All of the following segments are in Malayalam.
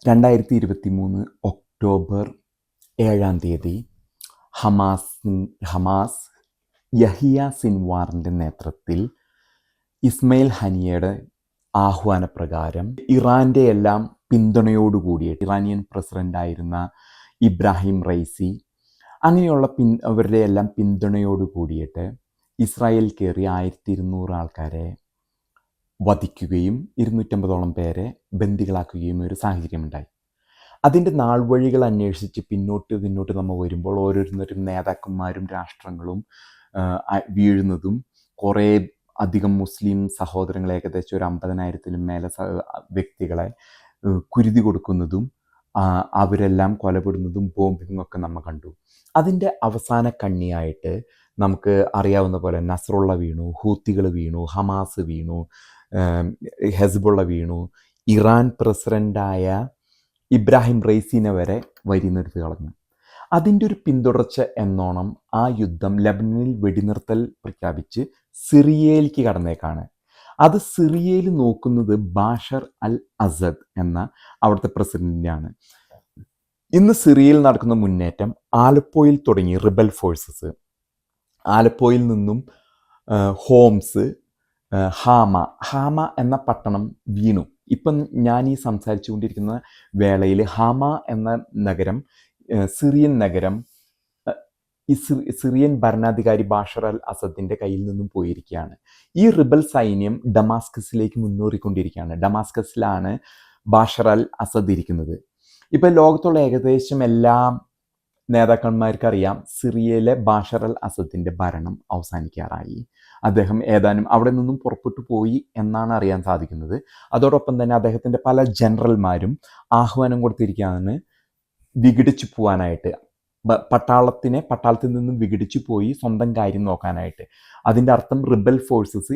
2023 ഒക്ടോബർ 7-ാം തീയതി ഹമാസ് യഹിയ സിൻവാറിൻ്റെ നേതൃത്വത്തിൽ ഇസ്മയിൽ ഹനിയയുടെ ആഹ്വാനപ്രകാരം ഇറാൻ്റെ എല്ലാം പിന്തുണയോടുകൂടിയിട്ട് ഇറാനിയൻ പ്രസിഡൻ്റായിരുന്ന ഇബ്രാഹിം റൈസി അങ്ങനെയുള്ള അവരുടെ എല്ലാം പിന്തുണയോട് കൂടിയിട്ട് ഇസ്രായേൽ കയറി 1200 ആൾക്കാരെ വധിക്കുകയും 250ഓളം പേരെ ബന്ദികളാക്കുകയും ഒരു സാഹചര്യമുണ്ടായി. അതിൻ്റെ നാൾവഴികൾ അന്വേഷിച്ച് പിന്നോട്ട് നമ്മൾ വരുമ്പോൾ ഓരോരുത്തരും നേതാക്കന്മാരും രാഷ്ട്രങ്ങളും വീഴുന്നതും കുറേ അധികം മുസ്ലിം സഹോദരങ്ങളെ ഏകദേശം ഒരു 50,000-ലും മേലെ വ്യക്തികളെ കുരുതി കൊടുക്കുന്നതും അവരെല്ലാം കൊലപ്പെടുന്നതും ബോംബിങ്ങും ഒക്കെ നമ്മൾ കണ്ടു. അതിൻ്റെ അവസാന കണ്ണിയായിട്ട് നമുക്ക് അറിയാവുന്ന പോലെ നസ്രുള്ള വീണു, ഹൂത്തികൾ വീണു, ഹമാസ് വീണു, ഹെസ്ബുള്ള വീണു, ഇറാൻ പ്രസിഡൻ്റായ ഇബ്രാഹിം റൈസിനെ വരെ വരിനിർത്തി കളഞ്ഞു. അതിൻ്റെ ഒരു പിന്തുടർച്ച എന്നോണം ആ യുദ്ധം ലബനനിൽ വെടിനിർത്തൽ പ്രഖ്യാപിച്ച് സിറിയയിലേക്ക് കടന്നേക്കാണ്. അത് സിറിയയിൽ നോക്കുന്നത് ബാഷർ അൽ അസദ് എന്ന അവിടുത്തെ പ്രസിഡന്റിനാണ്. ഇന്ന് സിറിയയിൽ നടക്കുന്ന മുന്നേറ്റം ആലപ്പോയിൽ തുടങ്ങി റിബൽ ഫോഴ്സസ്, ആലപ്പോയിൽ നിന്നും ഹോംസ്, ഹാമ എന്ന പട്ടണം വീണു. ഇപ്പം ഞാൻ ഈ സംസാരിച്ചുകൊണ്ടിരിക്കുന്ന വേളയിൽ ഹാമ എന്ന നഗരം, സിറിയൻ നഗരം, സിറിയൻ ഭരണാധികാരി ബാഷർ അൽ അസദിൻ്റെ കയ്യിൽ നിന്നും പോയിരിക്കുകയാണ്. ഈ റിബൽ സൈന്യം ഡമാസ്കസിലേക്ക് മുന്നേറിക്കൊണ്ടിരിക്കുകയാണ്. ഡമാസ്കസിലാണ് ബാഷർ അൽ അസദ് ഇരിക്കുന്നത്. ഇപ്പം ലോകത്തുള്ള ഏകദേശം എല്ലാ നേതാക്കന്മാർക്കറിയാം സിറിയയിലെ ബാഷർ അൽ അസദിൻ്റെ ഭരണം അവസാനിക്കാറായി. അദ്ദേഹം ഏതാനും അവിടെ നിന്നും പുറപ്പെട്ടു പോയി എന്നാണ് അറിയാൻ സാധിക്കുന്നത്. അതോടൊപ്പം തന്നെ അദ്ദേഹത്തിൻ്റെ പല ജനറൽമാരും കൊടുത്തിരിക്കുകയാണ് വിഘടിച്ചു പോകാനായിട്ട്, പട്ടാളത്തിൽ നിന്നും വിഘടിച്ചു പോയി സ്വന്തം കാര്യം നോക്കാനായിട്ട്. അതിൻ്റെ അർത്ഥം റിബൽ ഫോഴ്സസ്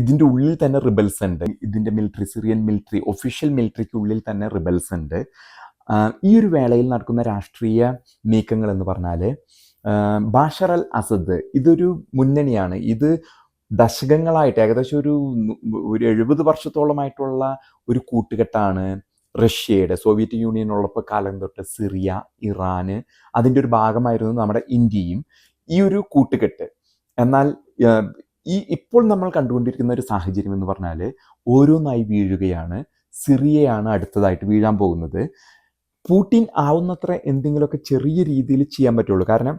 ഇതിൻ്റെ ഉള്ളിൽ തന്നെ റിബൽസ് ഉണ്ട്. ഇതിൻ്റെ സിറിയൻ ഒഫീഷ്യൽ മിലിറ്ററിക്കുള്ളിൽ തന്നെ റിബൽസ് ഉണ്ട്. ഈ ഒരു വേളയിൽ നടക്കുന്ന രാഷ്ട്രീയ നീക്കങ്ങൾ എന്ന് പറഞ്ഞാൽ ബാഷർ അൽ അസദ് ഇതൊരു മുന്നണിയാണ്. ഇത് ദശകങ്ങളായിട്ട് ഏകദേശം ഒരു 70 വർഷത്തോളമായിട്ടുള്ള ഒരു കൂട്ടുകെട്ടാണ് റഷ്യയുടെ, സോവിയറ്റ് യൂണിയനുള്ളപ്പോൾ കാലം തൊട്ട് സിറിയ, ഇറാന്, അതിൻ്റെ ഒരു ഭാഗമായിരുന്നു നമ്മുടെ ഇന്ത്യയും. ഈ ഒരു കൂട്ടുകെട്ട് എന്നാൽ ഇപ്പോൾ നമ്മൾ കണ്ടുകൊണ്ടിരിക്കുന്ന ഒരു സാഹചര്യം എന്ന് പറഞ്ഞാൽ ഓരോന്നായി വീഴുകയാണ്. സിറിയയാണ് അടുത്തതായിട്ട് വീഴാൻ പോകുന്നത്. പൂട്ടിൻ ആവുന്നത്ര എന്തെങ്കിലുമൊക്കെ ചെറിയ രീതിയിൽ ചെയ്യാൻ പറ്റുള്ളൂ. കാരണം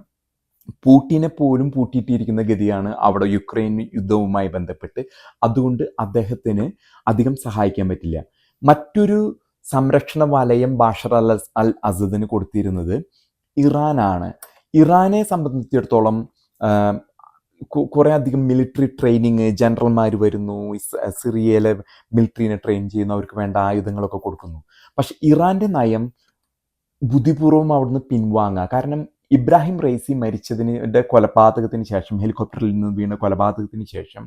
പൂട്ടിനെ പോലും പൂട്ടിയിട്ടിരിക്കുന്ന ഗതിയാണ് അവിടെ യുക്രൈൻ യുദ്ധവുമായി ബന്ധപ്പെട്ട്. അതുകൊണ്ട് അദ്ദേഹത്തിന് അധികം സഹായിക്കാൻ പറ്റില്ല. മറ്റൊരു സംരക്ഷണ വലയം ബാഷർ അൽ അസദിന് കൊടുത്തിരുന്നത് ഇറാനാണ്. ഇറാനെ സംബന്ധിച്ചിടത്തോളം കുറേ അധികം മിലിറ്ററി ട്രെയിനിങ്, ജനറൽമാർ വരുന്നു, സിറിയയിലെ മിലിറ്ററിനെ ട്രെയിൻ ചെയ്യുന്നു, അവർക്ക് വേണ്ട ആയുധങ്ങളൊക്കെ കൊടുക്കുന്നു. പക്ഷെ ഇറാൻ്റെ നയം ബുദ്ധിപൂർവ്വം അവിടുന്ന് പിൻവാങ്ങുക. കാരണം ഇബ്രാഹിം റൈസി കൊലപാതകത്തിന് ശേഷം, ഹെലികോപ്റ്ററിൽ നിന്ന് വീണ കൊലപാതകത്തിന് ശേഷം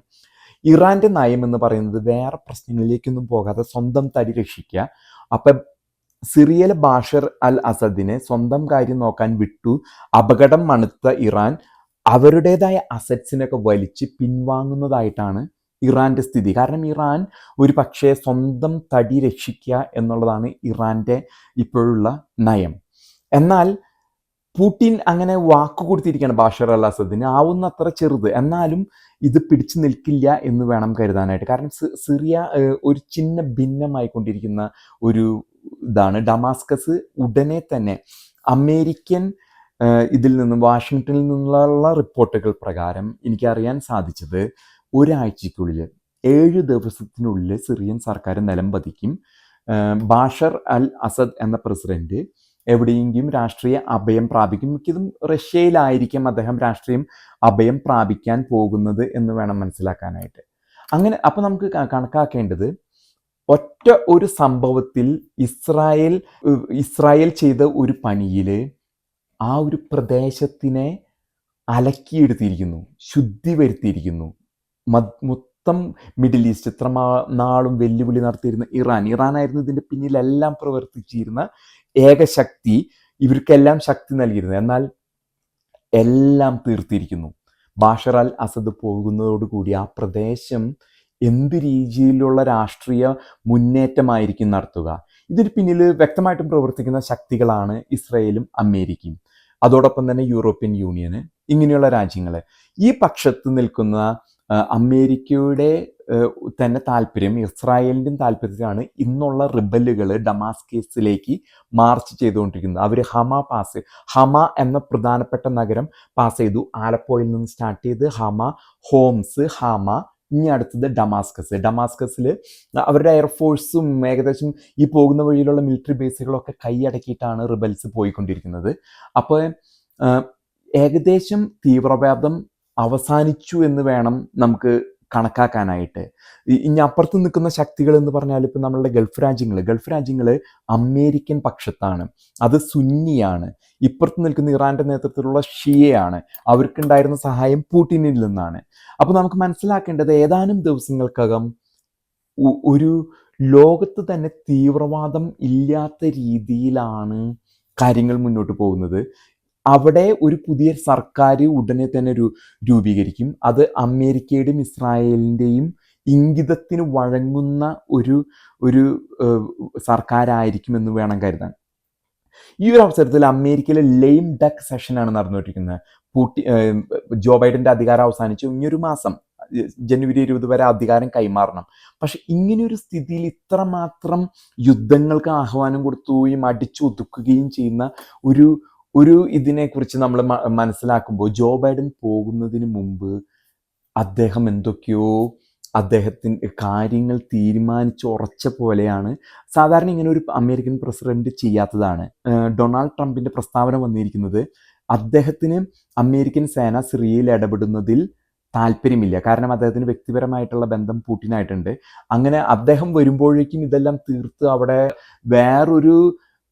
ഇറാൻ്റെ നയം എന്ന് പറയുന്നത് വേറെ പ്രശ്നങ്ങളിലേക്കൊന്നും പോകാതെ സ്വന്തം തടി രക്ഷിക്കുക. അപ്പം സിറിയയിലെ ബാഷർ അൽ അസദിനെ സ്വന്തം കാര്യം നോക്കാൻ വിട്ടു അപകടം മണുത്ത ഇറാൻ അവരുടേതായ അസറ്റ്സിനൊക്കെ വലിച്ച് പിൻവാങ്ങുന്നതായിട്ടാണ് ഇറാൻ്റെ സ്ഥിതി. കാരണം ഇറാൻ ഒരു പക്ഷേ സ്വന്തം തടി രക്ഷിക്കുക എന്നുള്ളതാണ് ഇറാൻ്റെ ഇപ്പോഴുള്ള നയം. എന്നാൽ പൂട്ടിൻ അങ്ങനെ വാക്കു കൊടുത്തിരിക്കുകയാണ് ബാഷർ അൽ അസദിന്, ആവുന്നത്ര ചെറുത്. എന്നാലും ഇത് പിടിച്ചു നിൽക്കില്ല എന്ന് വേണം കരുതാനായിട്ട്. കാരണം സിറിയ ഒരു ചിന്ന ഭിന്നമായിക്കൊണ്ടിരിക്കുന്ന ഒരു ഇതാണ്. ഡമാസ്കസ് ഉടനെ തന്നെ അമേരിക്കൻ ഇതിൽ നിന്നും വാഷിങ്ടണിൽ നിന്നുള്ള റിപ്പോർട്ടുകൾ പ്രകാരം എനിക്കറിയാൻ സാധിച്ചത് ഒരാഴ്ചയ്ക്കുള്ളിൽ 7 ദിവസത്തിനുള്ളിൽ സിറിയൻ സർക്കാർ നിലം പതിക്കും. ബാഷർ അൽ അസദ് എന്ന പ്രസിഡന്റ് എവിടെയെങ്കിലും രാഷ്ട്രീയ അഭയം പ്രാപിക്കും. മിക്കതും റഷ്യയിലായിരിക്കും അദ്ദേഹം രാഷ്ട്രീയം അഭയം പ്രാപിക്കാൻ പോകുന്നത് എന്ന് വേണം മനസ്സിലാക്കാനായിട്ട്. അങ്ങനെ അപ്പോൾ നമുക്ക് കണക്കാക്കേണ്ടത് ഒറ്റ ഒരു സംഭവത്തിൽ ഇസ്രായേൽ ചെയ്ത ഒരു പണിയിൽ ആ ഒരു പ്രദേശത്തിനെ അലക്കിയെടുത്തിരിക്കുന്നു, ശുദ്ധി വരുത്തിയിരിക്കുന്നു. മൊത്തം മിഡിൽ ഈസ്റ്റ് ഇത്ര നാളും വെല്ലുവിളി നടത്തിയിരുന്ന ഇറാനായിരുന്നു ഇതിൻ്റെ പിന്നിലെല്ലാം പ്രവർത്തിച്ചിരുന്ന ഏകശക്തി. ഇവർക്കെല്ലാം ശക്തി നൽകിയിരുന്നത്. എന്നാൽ എല്ലാം തീർത്തിരിക്കുന്നു. ബാഷർ അൽ അസദ് പോകുന്നതോടുകൂടി ആ പ്രദേശം എന്ത് രീതിയിലുള്ള രാഷ്ട്രീയ മുന്നേറ്റമായിരിക്കും നടത്തുക. ഇതിന് പിന്നിൽ വ്യക്തമായിട്ടും പ്രവർത്തിക്കുന്ന ശക്തികളാണ് ഇസ്രയേലും അമേരിക്കയും, അതോടൊപ്പം തന്നെ യൂറോപ്യൻ യൂണിയന്, ഇങ്ങനെയുള്ള രാജ്യങ്ങൾ. ഈ പക്ഷത്ത് നിൽക്കുന്ന അമേരിക്കയുടെ തന്നെ താല്പര്യം, ഇസ്രായേലിൻ്റെയും താല്പര്യത്തിലാണ് ഇന്നുള്ള റിബലുകൾ ഡമാസ്കസിലേക്ക് മാർച്ച് ചെയ്തുകൊണ്ടിരിക്കുന്നത്. അവർ ഹമ എന്ന പ്രധാനപ്പെട്ട നഗരം പാസ് ചെയ്തു. ആലപ്പോയിൽ നിന്ന് സ്റ്റാർട്ട് ചെയ്ത് ഹോംസ്, ഇനി അടുത്തത് ഡമാസ്കസിൽ അവരുടെ എയർഫോഴ്സും ഏകദേശം ഈ പോകുന്ന വഴിയിലുള്ള മിലിറ്ററി ബേസുകളൊക്കെ കൈയടക്കിയിട്ടാണ് റിബൽസ് പോയിക്കൊണ്ടിരിക്കുന്നത്. അപ്പോൾ ഏകദേശം തീവ്രവാദം അവസാനിച്ചു എന്ന് വേണം നമുക്ക് കണക്കാക്കാനായിട്ട്. ഇനി അപ്പുറത്ത് നിൽക്കുന്ന ശക്തികൾ എന്ന് പറഞ്ഞാൽ ഇപ്പം നമ്മളുടെ ഗൾഫ് രാജ്യങ്ങൾ അമേരിക്കൻ പക്ഷത്താണ്, അത് സുന്നിയാണ്. ഇപ്പുറത്ത് നിൽക്കുന്ന ഇറാൻ്റെ നേതൃത്വത്തിലുള്ള ഷിയയാണ്. അവർക്കുണ്ടായിരുന്ന സഹായം പുടിനിൽ നിന്നാണ്. അപ്പോൾ നമുക്ക് മനസ്സിലാക്കേണ്ടത് ഏതാനും ദിവസങ്ങൾക്കകം ഒരു ലോകത്ത് തന്നെ തീവ്രവാദം ഇല്ലാത്ത രീതിയിലാണ് കാര്യങ്ങൾ മുന്നോട്ട് പോകുന്നത്. അവിടെ ഒരു പുതിയ സർക്കാർ ഉടനെ തന്നെ രൂപീകരിക്കും. അത് അമേരിക്കയുടെയും ഇസ്രായേലിൻ്റെയും ഇംഗിതത്തിന് വഴങ്ങുന്ന ഒരു സർക്കാരായിരിക്കുമെന്ന് വേണം കരുതാൻ. ഈ ഒരു അവസരത്തിൽ അമേരിക്കയിലെ ലെയിം ഡക്ക് സെഷനാണ് നടന്നുകൊണ്ടിരിക്കുന്നത്. ജോ ബൈഡന്റെ അധികാരം അവസാനിച്ചു. ഇനിയൊരു മാസം ജനുവരി 20 വരെ അധികാരം കൈമാറണം. പക്ഷെ ഇങ്ങനെയൊരു സ്ഥിതിയിൽ ഇത്രമാത്രം യുദ്ധങ്ങൾക്ക് ആഹ്വാനം കൊടുക്കുകയും അടിച്ചൊതുക്കുകയും ചെയ്യുന്ന ഒരു ഇതിനെക്കുറിച്ച് നമ്മൾ മനസ്സിലാക്കുമ്പോൾ ജോ ബൈഡൻ പോകുന്നതിന് മുമ്പ് അദ്ദേഹം എന്തൊക്കെയോ അദ്ദേഹത്തിൻ്റെ കാര്യങ്ങൾ തീരുമാനിച്ചുറച്ച പോലെയാണ്. സാധാരണ ഇങ്ങനെ ഒരു അമേരിക്കൻ പ്രസിഡന്റ് ചെയ്യാത്തതാണ്. ഡൊണാൾഡ് ട്രംപിൻ്റെ പ്രസ്താവന വന്നിരിക്കുന്നത് അദ്ദേഹത്തിന് അമേരിക്കൻ സേന സിറിയയിൽ ഇടപെടുന്നതിൽ താല്പര്യമില്ല. കാരണം അദ്ദേഹത്തിന് വ്യക്തിപരമായിട്ടുള്ള ബന്ധം പുടിനായിട്ടുണ്ട്. അങ്ങനെ അദ്ദേഹം വരുമ്പോഴേക്കും ഇതെല്ലാം തീർത്ത് അവിടെ വേറൊരു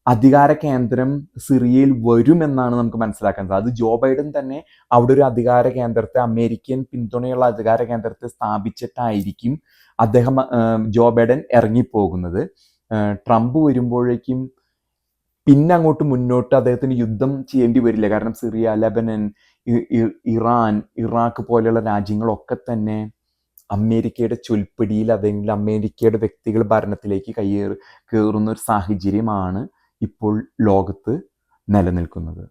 അധികാര കേന്ദ്രം സിറിയയിൽ വരുമെന്നാണ് നമുക്ക് മനസ്സിലാക്കാൻ സാധിച്ചത്. അത് ജോ ബൈഡൻ തന്നെ അവിടെ ഒരു അധികാര കേന്ദ്രത്തെ, അമേരിക്കൻ പിന്തുണയുള്ള അധികാര കേന്ദ്രത്തെ സ്ഥാപിച്ചിട്ടായിരിക്കും ജോ ബൈഡൻ ഇറങ്ങിപ്പോകുന്നത്. ട്രംപ് വരുമ്പോഴേക്കും പിന്നെ അങ്ങോട്ട് മുന്നോട്ട് അദ്ദേഹത്തിന് യുദ്ധം ചെയ്യേണ്ടി വരില്ല. കാരണം സിറിയ, ലെബനൻ, ഇറാൻ, ഇറാഖ് പോലെയുള്ള രാജ്യങ്ങളൊക്കെ തന്നെ അമേരിക്കയുടെ ചൊൽപ്പടിയിൽ അല്ലെങ്കിൽ അമേരിക്കയുടെ വ്യക്തികൾ ഭരണത്തിലേക്ക് കയറുന്ന ഒരു സാഹചര്യമാണ് ഇപ്പോൾ ലോകത്ത് നിലനിൽക്കുന്നത്.